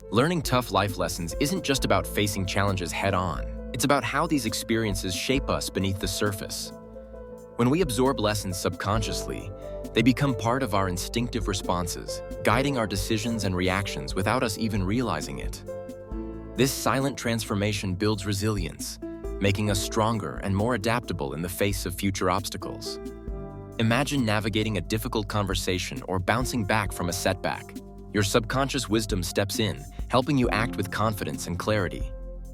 Learning tough life lessons isn't just about facing challenges head-on. It's about how these experiences shape us beneath the surface. When we absorb lessons subconsciously, they become part of our instinctive responses, guiding our decisions and reactions without us even realizing it. This silent transformation builds resilience, making us stronger and more adaptable in the face of future obstacles. Imagine navigating a difficult conversation or bouncing back from a setback. Your subconscious wisdom steps in, helping you act with confidence and clarity.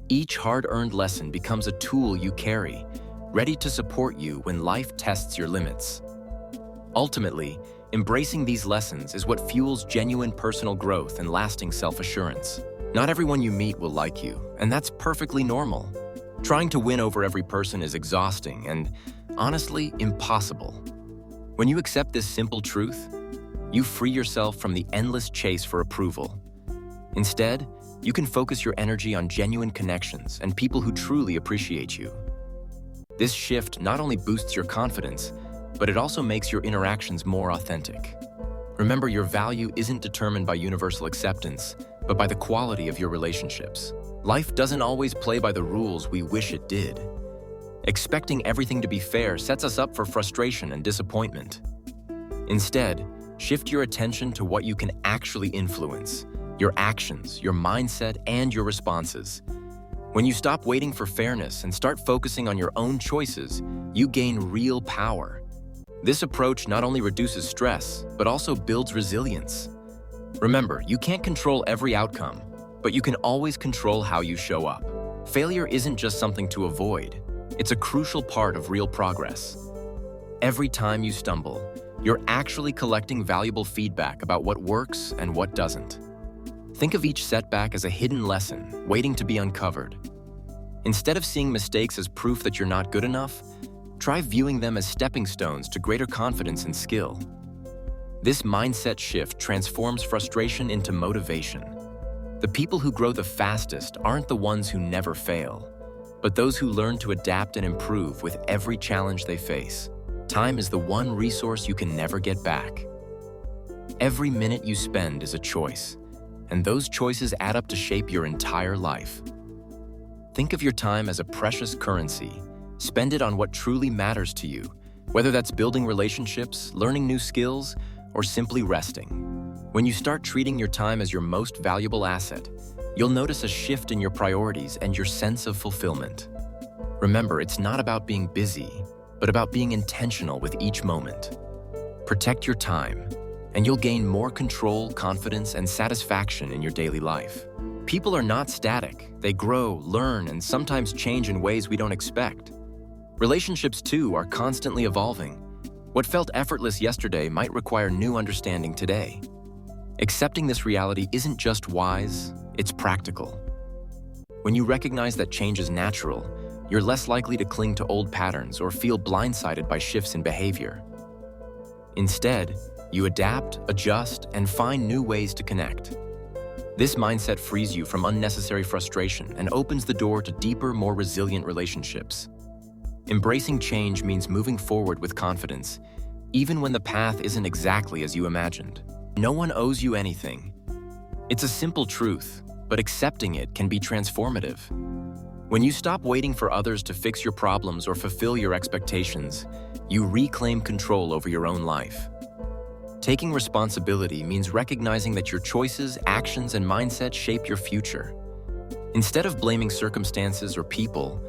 Each hard-earned lesson becomes a tool you carry, ready to support you when life tests your limits. Ultimately, embracing these lessons is what fuels genuine personal growth and lasting self-assurance. Not everyone you meet will like you, and that's perfectly normal. Trying to win over every person is exhausting and, honestly, impossible. When you accept this simple truth, you free yourself from the endless chase for approval. Instead, you can focus your energy on genuine connections and people who truly appreciate you. This shift not only boosts your confidence, but it also makes your interactions more authentic. Remember, your value isn't determined by universal acceptance, but by the quality of your relationships. Life doesn't always play by the rules we wish it did. Expecting everything to be fair sets us up for frustration and disappointment. Instead, shift your attention to what you can actually influence: your actions, your mindset, and your responses. When you stop waiting for fairness and start focusing on your own choices, you gain real power. This approach not only reduces stress, but also builds resilience. Remember, you can't control every outcome, but you can always control how you show up. Failure isn't just something to avoid. It's a crucial part of real progress. Every time you stumble, you're actually collecting valuable feedback about what works and what doesn't. Think of each setback as a hidden lesson waiting to be uncovered. Instead of seeing mistakes as proof that you're not good enough, try viewing them as stepping stones to greater confidence and skill. This mindset shift transforms frustration into motivation. The people who grow the fastest aren't the ones who never fail, but those who learn to adapt and improve with every challenge they face. Time is the one resource you can never get back. Every minute you spend is a choice, and those choices add up to shape your entire life. Think of your time as a precious currency. Spend it on what truly matters to you, whether that's building relationships, learning new skills, or simply resting. When you start treating your time as your most valuable asset, you'll notice a shift in your priorities and your sense of fulfillment. Remember, it's not about being busy, but about being intentional with each moment. Protect your time, and you'll gain more control, confidence, and satisfaction in your daily life. People are not static. They grow, learn, and sometimes change in ways we don't expect. Relationships, too, are constantly evolving. What felt effortless yesterday might require new understanding today. Accepting this reality isn't just wise, it's practical. When you recognize that change is natural, you're less likely to cling to old patterns or feel blindsided by shifts in behavior. Instead, you adapt, adjust, and find new ways to connect. This mindset frees you from unnecessary frustration and opens the door to deeper, more resilient relationships. Embracing change means moving forward with confidence, even when the path isn't exactly as you imagined. No one owes you anything. It's a simple truth, but accepting it can be transformative. When you stop waiting for others to fix your problems or fulfill your expectations, you reclaim control over your own life. Taking responsibility means recognizing that your choices, actions, and mindset shape your future. Instead of blaming circumstances or people,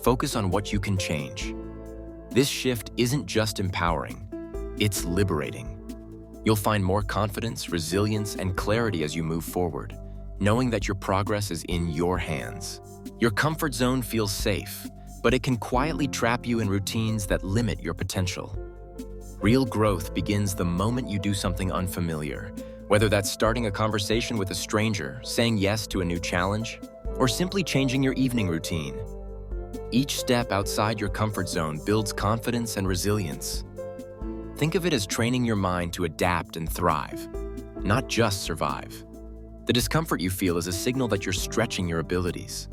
focus on what you can change. This shift isn't just empowering, it's liberating. You'll find more confidence, resilience, and clarity as you move forward, knowing that your progress is in your hands. Your comfort zone feels safe, but it can quietly trap you in routines that limit your potential. Real growth begins the moment you do something unfamiliar, whether that's starting a conversation with a stranger, saying yes to a new challenge, or simply changing your evening routine. Each step outside your comfort zone builds confidence and resilience. Think of it as training your mind to adapt and thrive, not just survive. The discomfort you feel is a signal that you're stretching your abilities.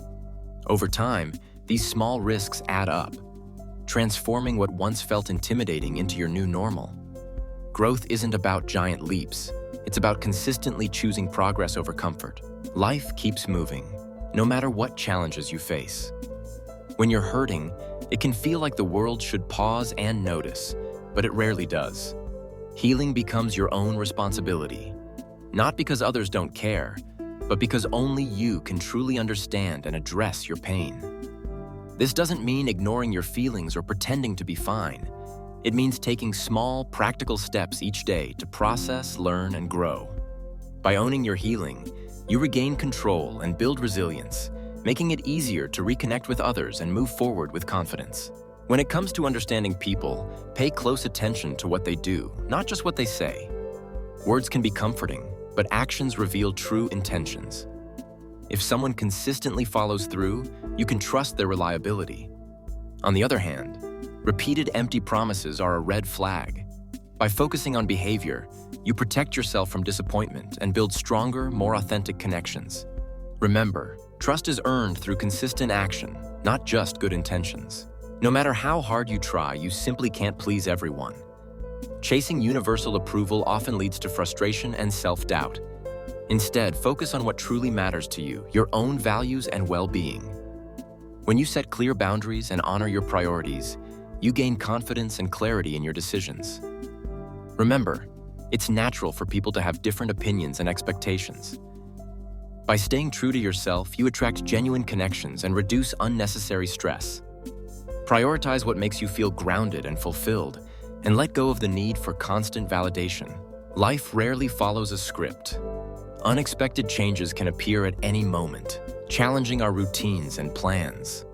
Over time, these small risks add up, transforming what once felt intimidating into your new normal. Growth isn't about giant leaps. It's about consistently choosing progress over comfort. Life keeps moving, no matter what challenges you face. When you're hurting, it can feel like the world should pause and notice, but it rarely does. Healing becomes your own responsibility, not because others don't care, but because only you can truly understand and address your pain. This doesn't mean ignoring your feelings or pretending to be fine. It means taking small, practical steps each day to process, learn, and grow. By owning your healing, you regain control and build resilience, making it easier to reconnect with others and move forward with confidence. When it comes to understanding people, pay close attention to what they do, not just what they say. Words can be comforting, but actions reveal true intentions. If someone consistently follows through, you can trust their reliability. On the other hand, repeated empty promises are a red flag. By focusing on behavior, you protect yourself from disappointment and build stronger, more authentic connections. Remember, trust is earned through consistent action, not just good intentions. No matter how hard you try, you simply can't please everyone. Chasing universal approval often leads to frustration and self-doubt. Instead, focus on what truly matters to you, your own values and well-being. When you set clear boundaries and honor your priorities, you gain confidence and clarity in your decisions. Remember, it's natural for people to have different opinions and expectations. By staying true to yourself, you attract genuine connections and reduce unnecessary stress. Prioritize what makes you feel grounded and fulfilled, and let go of the need for constant validation. Life rarely follows a script. Unexpected changes can appear at any moment, challenging our routines and plans.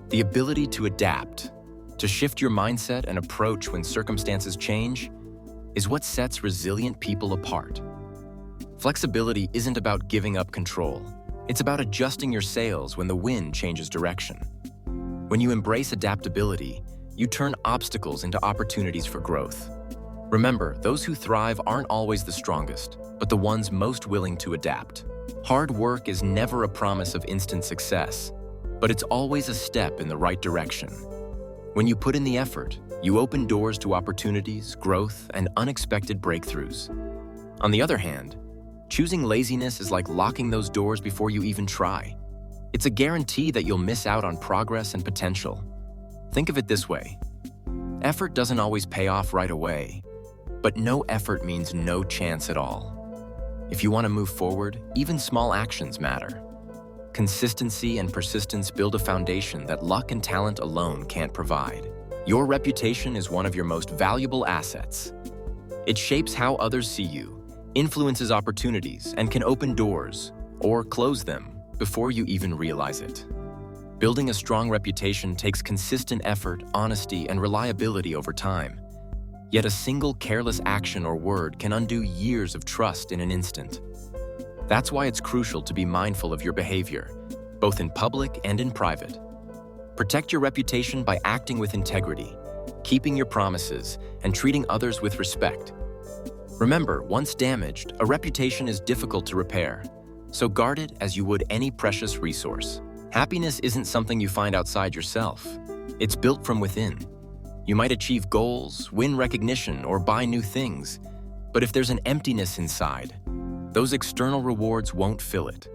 The ability to adapt, to shift your mindset and approach when circumstances change, is what sets resilient people apart. Flexibility isn't about giving up control. It's about adjusting your sails when the wind changes direction. When you embrace adaptability, you turn obstacles into opportunities for growth. Remember, those who thrive aren't always the strongest, but the ones most willing to adapt. Hard work is never a promise of instant success, but it's always a step in the right direction. When you put in the effort, you open doors to opportunities, growth, and unexpected breakthroughs. On the other hand, choosing laziness is like locking those doors before you even try. It's a guarantee that you'll miss out on progress and potential. Think of it this way. Effort doesn't always pay off right away, but no effort means no chance at all. If you want to move forward, even small actions matter. Consistency and persistence build a foundation that luck and talent alone can't provide. Your reputation is one of your most valuable assets. It shapes how others see you, influences opportunities, and can open doors, or close them, before you even realize it. Building a strong reputation takes consistent effort, honesty, and reliability over time. Yet a single careless action or word can undo years of trust in an instant. That's why it's crucial to be mindful of your behavior, both in public and in private. Protect your reputation by acting with integrity, keeping your promises, and treating others with respect. Remember, once damaged, a reputation is difficult to repair, so guard it as you would any precious resource. Happiness isn't something you find outside yourself. It's built from within. You might achieve goals, win recognition, or buy new things, but if there's an emptiness inside, those external rewards won't fill it.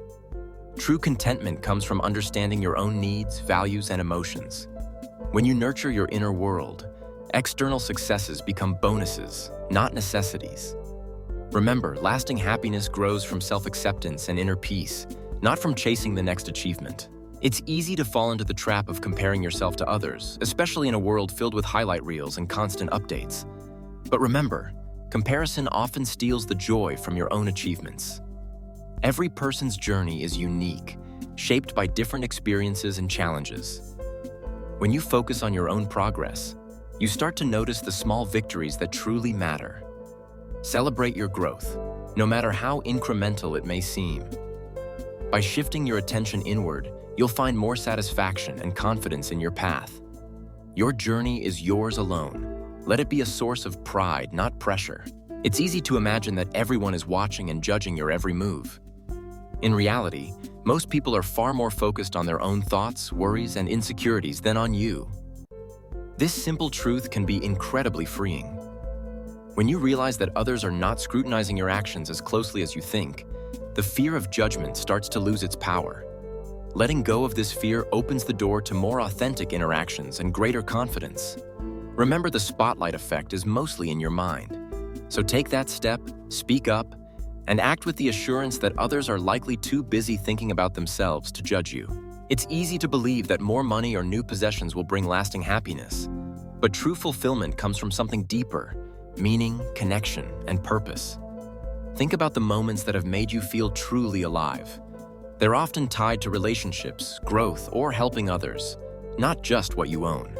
True contentment comes from understanding your own needs, values, and emotions. When you nurture your inner world, external successes become bonuses, not necessities. Remember, lasting happiness grows from self-acceptance and inner peace, not from chasing the next achievement. It's easy to fall into the trap of comparing yourself to others, especially in a world filled with highlight reels and constant updates. But remember, comparison often steals the joy from your own achievements. Every person's journey is unique, shaped by different experiences and challenges. When you focus on your own progress, you start to notice the small victories that truly matter. Celebrate your growth, no matter how incremental it may seem. By shifting your attention inward, you'll find more satisfaction and confidence in your path. Your journey is yours alone. Let it be a source of pride, not pressure. It's easy to imagine that everyone is watching and judging your every move. In reality, most people are far more focused on their own thoughts, worries, and insecurities than on you. This simple truth can be incredibly freeing. When you realize that others are not scrutinizing your actions as closely as you think, the fear of judgment starts to lose its power. Letting go of this fear opens the door to more authentic interactions and greater confidence. Remember, the spotlight effect is mostly in your mind. So take that step, speak up, and act with the assurance that others are likely too busy thinking about themselves to judge you. It's easy to believe that more money or new possessions will bring lasting happiness. But true fulfillment comes from something deeper: meaning, connection, and purpose. Think about the moments that have made you feel truly alive. They're often tied to relationships, growth, or helping others, not just what you own.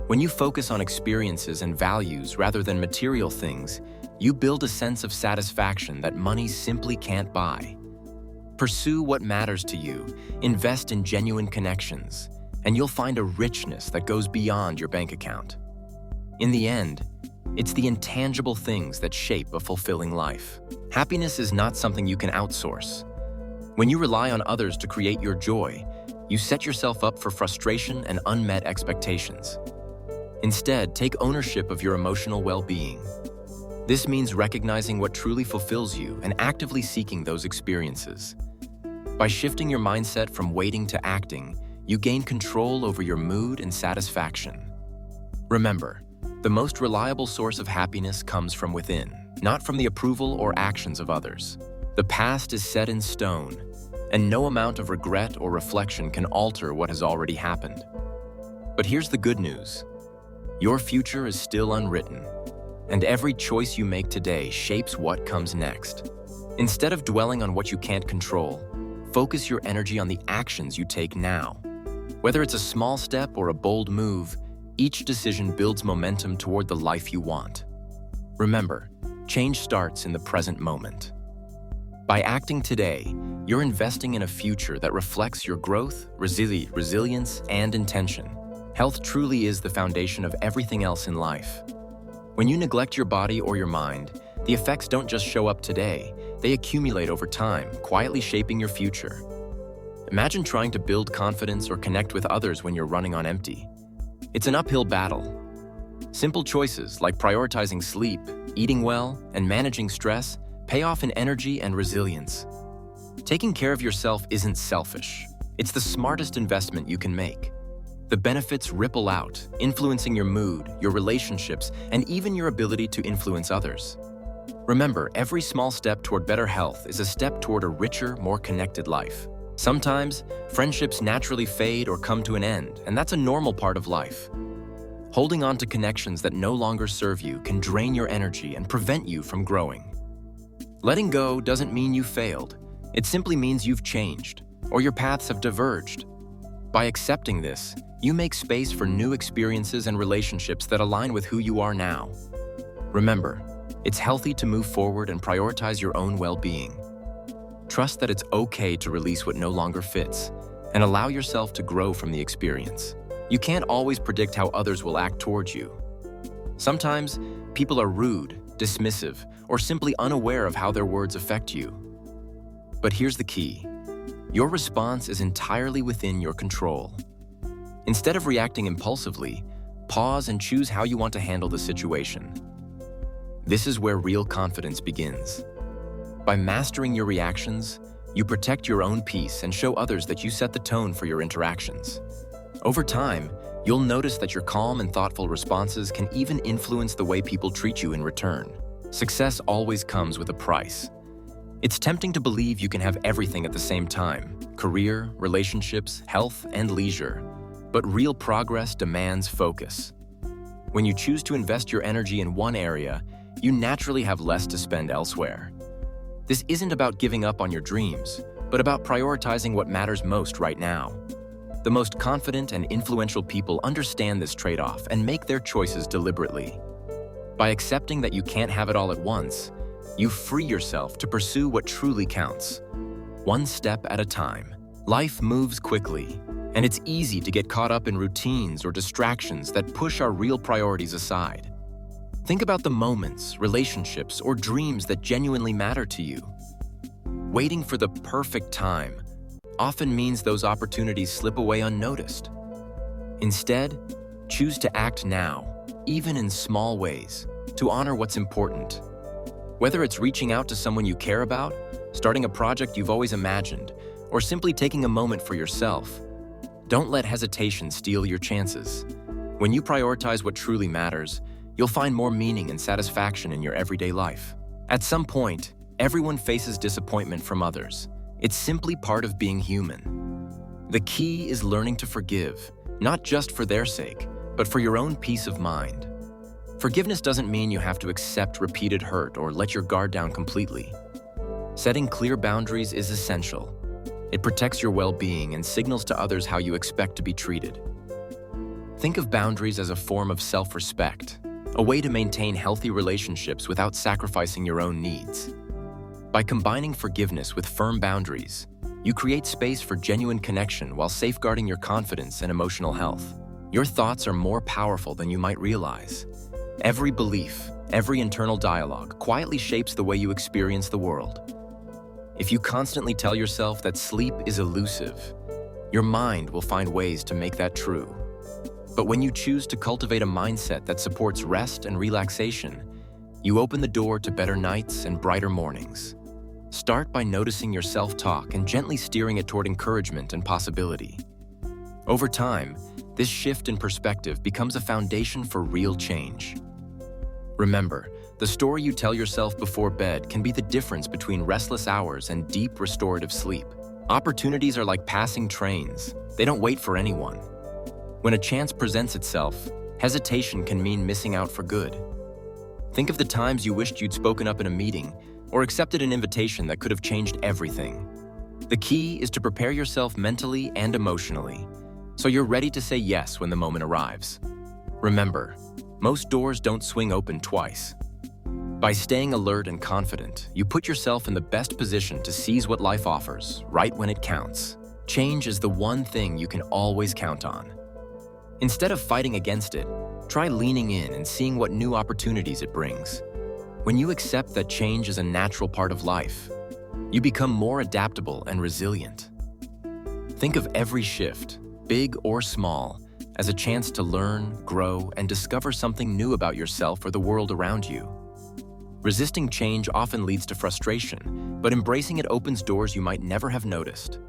When you focus on experiences and values rather than material things, you build a sense of satisfaction that money simply can't buy. Pursue what matters to you, invest in genuine connections, and you'll find a richness that goes beyond your bank account. In the end, it's the intangible things that shape a fulfilling life. Happiness is not something you can outsource. When you rely on others to create your joy, you set yourself up for frustration and unmet expectations. Instead, take ownership of your emotional well-being. This means recognizing what truly fulfills you and actively seeking those experiences. By shifting your mindset from waiting to acting, you gain control over your mood and satisfaction. Remember, the most reliable source of happiness comes from within, not from the approval or actions of others. The past is set in stone, and no amount of regret or reflection can alter what has already happened. But here's the good news. Your future is still unwritten, and every choice you make today shapes what comes next. Instead of dwelling on what you can't control, focus your energy on the actions you take now. Whether it's a small step or a bold move, each decision builds momentum toward the life you want. Remember, change starts in the present moment. By acting today, you're investing in a future that reflects your growth, resilience, and intention. Health truly is the foundation of everything else in life. When you neglect your body or your mind, the effects don't just show up today, they accumulate over time, quietly shaping your future. Imagine trying to build confidence or connect with others when you're running on empty. It's an uphill battle. Simple choices like prioritizing sleep, eating well, and managing stress pay off in energy and resilience. Taking care of yourself isn't selfish. It's the smartest investment you can make. The benefits ripple out, influencing your mood, your relationships, and even your ability to influence others. Remember, every small step toward better health is a step toward a richer, more connected life. Sometimes, friendships naturally fade or come to an end, and that's a normal part of life. Holding on to connections that no longer serve you can drain your energy and prevent you from growing. Letting go doesn't mean you failed. It simply means you've changed, or your paths have diverged. By accepting this, you make space for new experiences and relationships that align with who you are now. Remember, it's healthy to move forward and prioritize your own well-being. Trust that it's okay to release what no longer fits, and allow yourself to grow from the experience. You can't always predict how others will act towards you. Sometimes, people are rude, dismissive, or simply unaware of how their words affect you. But here's the key. Your response is entirely within your control. Instead of reacting impulsively, pause and choose how you want to handle the situation. This is where real confidence begins. By mastering your reactions, you protect your own peace and show others that you set the tone for your interactions. Over time, you'll notice that your calm and thoughtful responses can even influence the way people treat you in return. Success always comes with a price. It's tempting to believe you can have everything at the same time: career, relationships, health, and leisure. But real progress demands focus. When you choose to invest your energy in one area, you naturally have less to spend elsewhere. This isn't about giving up on your dreams, but about prioritizing what matters most right now. The most confident and influential people understand this trade-off and make their choices deliberately. By accepting that you can't have it all at once, you free yourself to pursue what truly counts. One step at a time. Life moves quickly, and it's easy to get caught up in routines or distractions that push our real priorities aside. Think about the moments, relationships, or dreams that genuinely matter to you. Waiting for the perfect time often means those opportunities slip away unnoticed. Instead, choose to act now, even in small ways, to honor what's important. Whether it's reaching out to someone you care about, starting a project you've always imagined, or simply taking a moment for yourself. Don't let hesitation steal your chances. When you prioritize what truly matters, you'll find more meaning and satisfaction in your everyday life. At some point, everyone faces disappointment from others. It's simply part of being human. The key is learning to forgive, not just for their sake, but for your own peace of mind. Forgiveness doesn't mean you have to accept repeated hurt or let your guard down completely. Setting clear boundaries is essential. It protects your well-being and signals to others how you expect to be treated. Think of boundaries as a form of self-respect, a way to maintain healthy relationships without sacrificing your own needs. By combining forgiveness with firm boundaries, you create space for genuine connection while safeguarding your confidence and emotional health. Your thoughts are more powerful than you might realize. Every belief, every internal dialogue quietly shapes the way you experience the world. If you constantly tell yourself that sleep is elusive, your mind will find ways to make that true. But when you choose to cultivate a mindset that supports rest and relaxation, you open the door to better nights and brighter mornings. Start by noticing your self-talk and gently steering it toward encouragement and possibility. Over time, this shift in perspective becomes a foundation for real change. Remember, the story you tell yourself before bed can be the difference between restless hours and deep restorative sleep. Opportunities are like passing trains. They don't wait for anyone. When a chance presents itself, hesitation can mean missing out for good. Think of the times you wished you'd spoken up in a meeting or accepted an invitation that could have changed everything. The key is to prepare yourself mentally and emotionally, so you're ready to say yes when the moment arrives. Remember, most doors don't swing open twice. By staying alert and confident, you put yourself in the best position to seize what life offers, right when it counts. Change is the one thing you can always count on. Instead of fighting against it, try leaning in and seeing what new opportunities it brings. When you accept that change is a natural part of life, you become more adaptable and resilient. Think of every shift, big or small, as a chance to learn, grow, and discover something new about yourself or the world around you. Resisting change often leads to frustration, but embracing it opens doors you might never have noticed.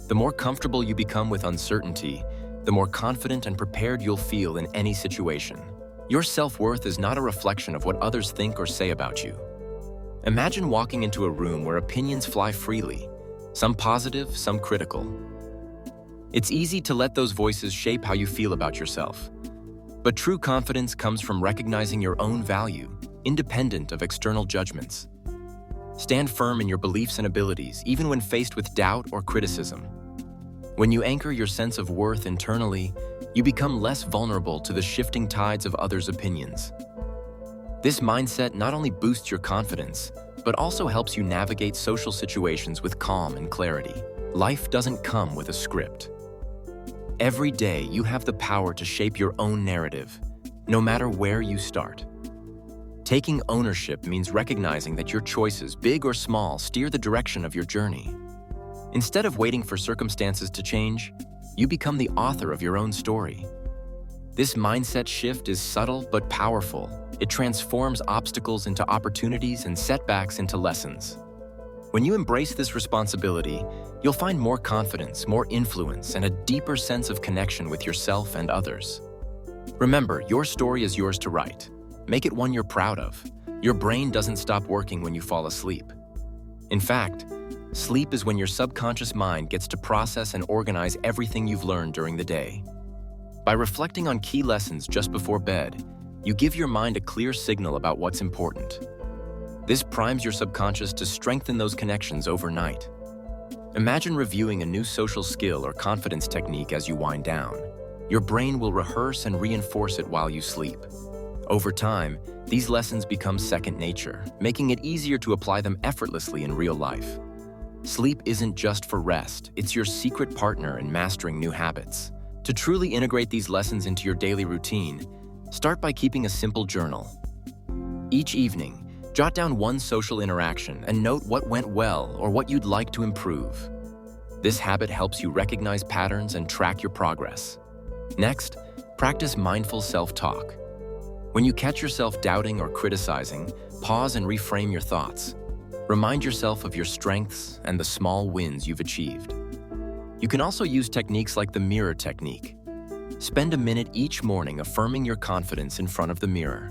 The more comfortable you become with uncertainty, the more confident and prepared you'll feel in any situation. Your self-worth is not a reflection of what others think or say about you. Imagine walking into a room where opinions fly freely, some positive, some critical. It's easy to let those voices shape how you feel about yourself. But true confidence comes from recognizing your own value, independent of external judgments. Stand firm in your beliefs and abilities, even when faced with doubt or criticism. When you anchor your sense of worth internally, you become less vulnerable to the shifting tides of others' opinions. This mindset not only boosts your confidence, but also helps you navigate social situations with calm and clarity. Life doesn't come with a script. Every day, you have the power to shape your own narrative, no matter where you start. Taking ownership means recognizing that your choices, big or small, steer the direction of your journey. Instead of waiting for circumstances to change, you become the author of your own story. This mindset shift is subtle but powerful. It transforms obstacles into opportunities and setbacks into lessons. When you embrace this responsibility, you'll find more confidence, more influence, and a deeper sense of connection with yourself and others. Remember, your story is yours to write. Make it one you're proud of. Your brain doesn't stop working when you fall asleep. In fact, sleep is when your subconscious mind gets to process and organize everything you've learned during the day. By reflecting on key lessons just before bed, you give your mind a clear signal about what's important. This primes your subconscious to strengthen those connections overnight. Imagine reviewing a new social skill or confidence technique as you wind down. Your brain will rehearse and reinforce it while you sleep. Over time, these lessons become second nature, making it easier to apply them effortlessly in real life. Sleep isn't just for rest, it's your secret partner in mastering new habits. To truly integrate these lessons into your daily routine, start by keeping a simple journal. Each evening, jot down one social interaction and note what went well or what you'd like to improve. This habit helps you recognize patterns and track your progress. Next, practice mindful self-talk. When you catch yourself doubting or criticizing, pause and reframe your thoughts. Remind yourself of your strengths and the small wins you've achieved. You can also use techniques like the mirror technique. Spend a minute each morning affirming your confidence in front of the mirror.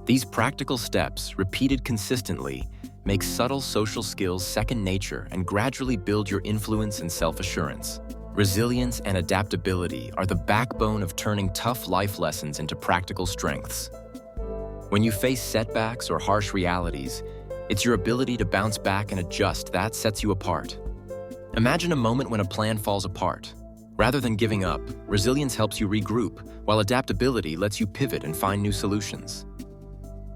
These practical steps, repeated consistently, make subtle social skills second nature and gradually build your influence and self-assurance. Resilience and adaptability are the backbone of turning tough life lessons into practical strengths. When you face setbacks or harsh realities, it's your ability to bounce back and adjust that sets you apart. Imagine a moment when a plan falls apart. Rather than giving up, resilience helps you regroup, while adaptability lets you pivot and find new solutions.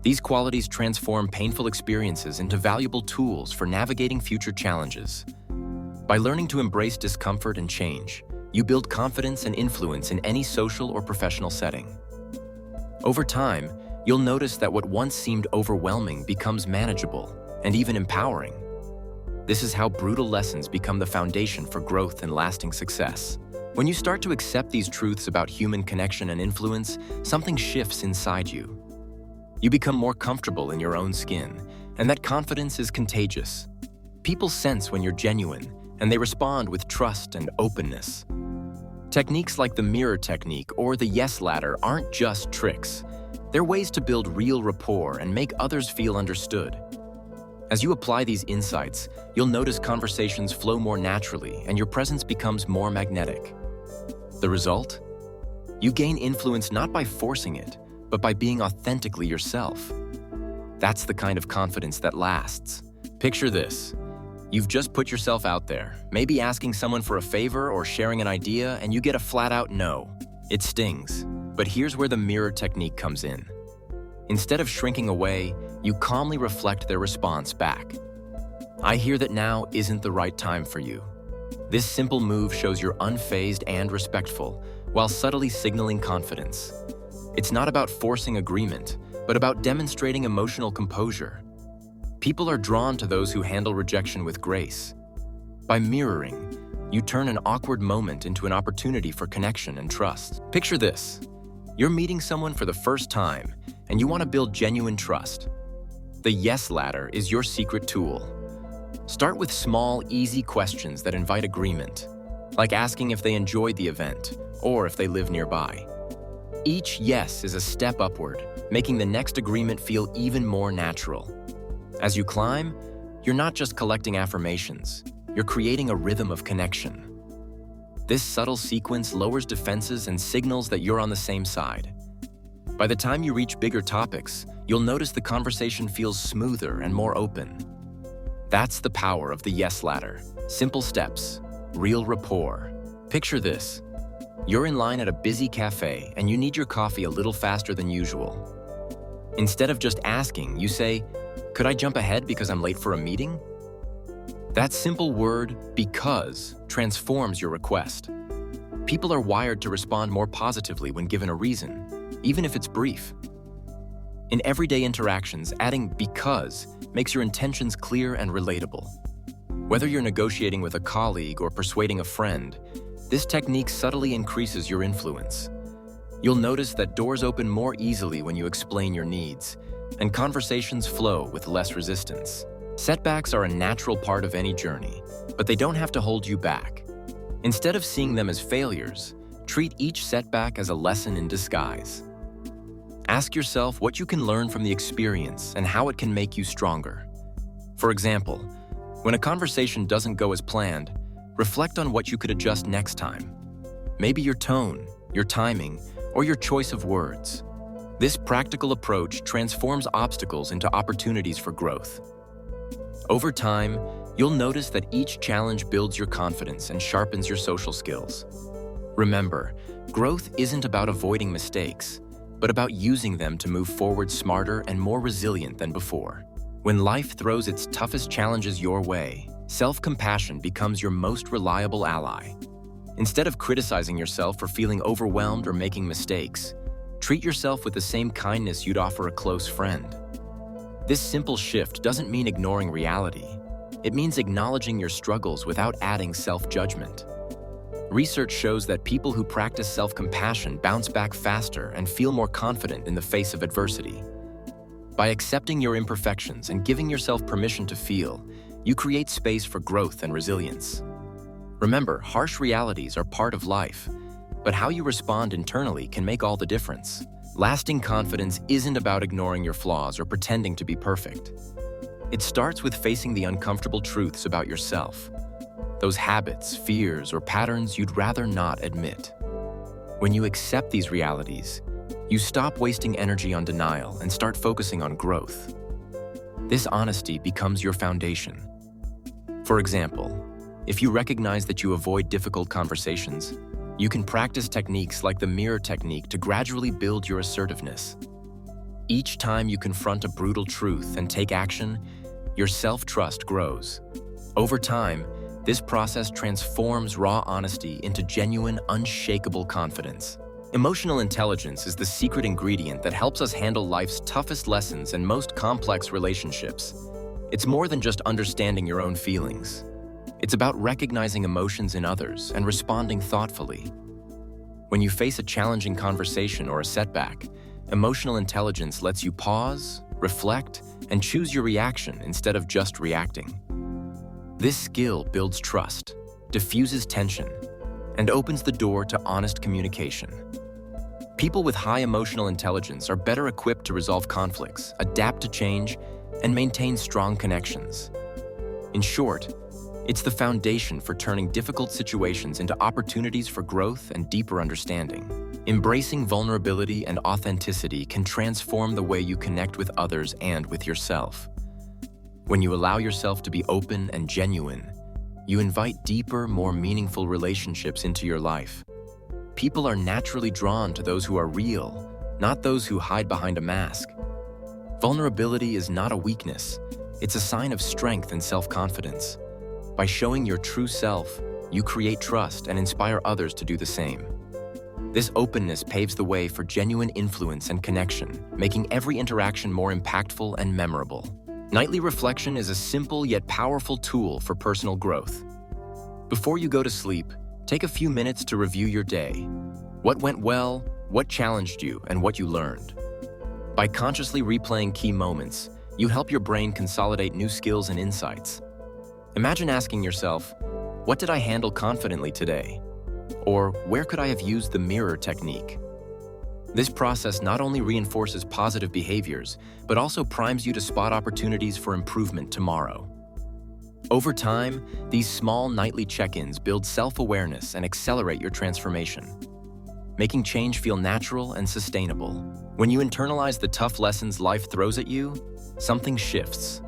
These qualities transform painful experiences into valuable tools for navigating future challenges. By learning to embrace discomfort and change, you build confidence and influence in any social or professional setting. Over time, you'll notice that what once seemed overwhelming becomes manageable and even empowering. This is how brutal lessons become the foundation for growth and lasting success. When you start to accept these truths about human connection and influence, something shifts inside you. You become more comfortable in your own skin, and that confidence is contagious. People sense when you're genuine, and they respond with trust and openness. Techniques like the mirror technique or the yes ladder aren't just tricks. They're ways to build real rapport and make others feel understood. As you apply these insights, you'll notice conversations flow more naturally and your presence becomes more magnetic. The result? You gain influence not by forcing it, but by being authentically yourself. That's the kind of confidence that lasts. Picture this. You've just put yourself out there, maybe asking someone for a favor or sharing an idea, and you get a flat-out no. It stings. But here's where the mirror technique comes in. Instead of shrinking away, you calmly reflect their response back. I hear that now isn't the right time for you. This simple move shows you're unfazed and respectful, while subtly signaling confidence. It's not about forcing agreement, but about demonstrating emotional composure. People are drawn to those who handle rejection with grace. By mirroring, you turn an awkward moment into an opportunity for connection and trust. Picture this. You're meeting someone for the first time, and you want to build genuine trust. The yes ladder is your secret tool. Start with small, easy questions that invite agreement, like asking if they enjoyed the event or if they live nearby. Each yes is a step upward, making the next agreement feel even more natural. As you climb, you're not just collecting affirmations, you're creating a rhythm of connection. This subtle sequence lowers defenses and signals that you're on the same side. By the time you reach bigger topics, you'll notice the conversation feels smoother and more open. That's the power of the yes ladder. Simple steps, real rapport. Picture this. You're in line at a busy cafe and you need your coffee a little faster than usual. Instead of just asking, you say, "Could I jump ahead because I'm late for a meeting?" That simple word, "because," transforms your request. People are wired to respond more positively when given a reason, even if it's brief. In everyday interactions, adding "because" makes your intentions clear and relatable. Whether you're negotiating with a colleague or persuading a friend, this technique subtly increases your influence. You'll notice that doors open more easily when you explain your needs, and conversations flow with less resistance. Setbacks are a natural part of any journey, but they don't have to hold you back. Instead of seeing them as failures, treat each setback as a lesson in disguise. Ask yourself what you can learn from the experience and how it can make you stronger. For example, when a conversation doesn't go as planned, reflect on what you could adjust next time. Maybe your tone, your timing, or your choice of words. This practical approach transforms obstacles into opportunities for growth. Over time, you'll notice that each challenge builds your confidence and sharpens your social skills. Remember, growth isn't about avoiding mistakes, but about using them to move forward smarter and more resilient than before. When life throws its toughest challenges your way, self-compassion becomes your most reliable ally. Instead of criticizing yourself for feeling overwhelmed or making mistakes, treat yourself with the same kindness you'd offer a close friend. This simple shift doesn't mean ignoring reality. It means acknowledging your struggles without adding self-judgment. Research shows that people who practice self-compassion bounce back faster and feel more confident in the face of adversity. By accepting your imperfections and giving yourself permission to feel, you create space for growth and resilience. Remember, harsh realities are part of life, but how you respond internally can make all the difference. Lasting confidence isn't about ignoring your flaws or pretending to be perfect. It starts with facing the uncomfortable truths about yourself, those habits, fears, or patterns you'd rather not admit. When you accept these realities, you stop wasting energy on denial and start focusing on growth. This honesty becomes your foundation. For example, if you recognize that you avoid difficult conversations, you can practice techniques like the mirror technique to gradually build your assertiveness. Each time you confront a brutal truth and take action, your self-trust grows. Over time, this process transforms raw honesty into genuine, unshakable confidence. Emotional intelligence is the secret ingredient that helps us handle life's toughest lessons and most complex relationships. It's more than just understanding your own feelings. It's about recognizing emotions in others and responding thoughtfully. When you face a challenging conversation or a setback, emotional intelligence lets you pause, reflect, and choose your reaction instead of just reacting. This skill builds trust, diffuses tension, and opens the door to honest communication. People with high emotional intelligence are better equipped to resolve conflicts, adapt to change, and maintain strong connections. In short, it's the foundation for turning difficult situations into opportunities for growth and deeper understanding. Embracing vulnerability and authenticity can transform the way you connect with others and with yourself. When you allow yourself to be open and genuine, you invite deeper, more meaningful relationships into your life. People are naturally drawn to those who are real, not those who hide behind a mask. Vulnerability is not a weakness, it's a sign of strength and self-confidence. By showing your true self, you create trust and inspire others to do the same. This openness paves the way for genuine influence and connection, making every interaction more impactful and memorable. Nightly reflection is a simple yet powerful tool for personal growth. Before you go to sleep, take a few minutes to review your day. What went well, what challenged you, and what you learned. By consciously replaying key moments, you help your brain consolidate new skills and insights. Imagine asking yourself, what did I handle confidently today? Or where could I have used the mirror technique? This process not only reinforces positive behaviors, but also primes you to spot opportunities for improvement tomorrow. Over time, these small nightly check-ins build self-awareness and accelerate your transformation, making change feel natural and sustainable. When you internalize the tough lessons life throws at you, something shifts.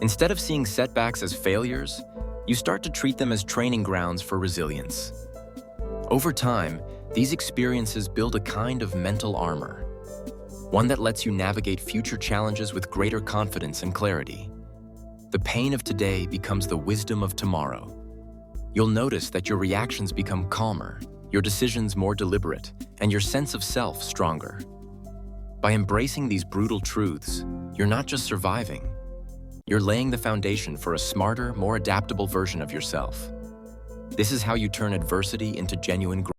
Instead of seeing setbacks as failures, you start to treat them as training grounds for resilience. Over time, these experiences build a kind of mental armor, one that lets you navigate future challenges with greater confidence and clarity. The pain of today becomes the wisdom of tomorrow. You'll notice that your reactions become calmer, your decisions more deliberate, and your sense of self stronger. By embracing these brutal truths, you're not just surviving, you're laying the foundation for a smarter, more adaptable version of yourself. This is how you turn adversity into genuine growth.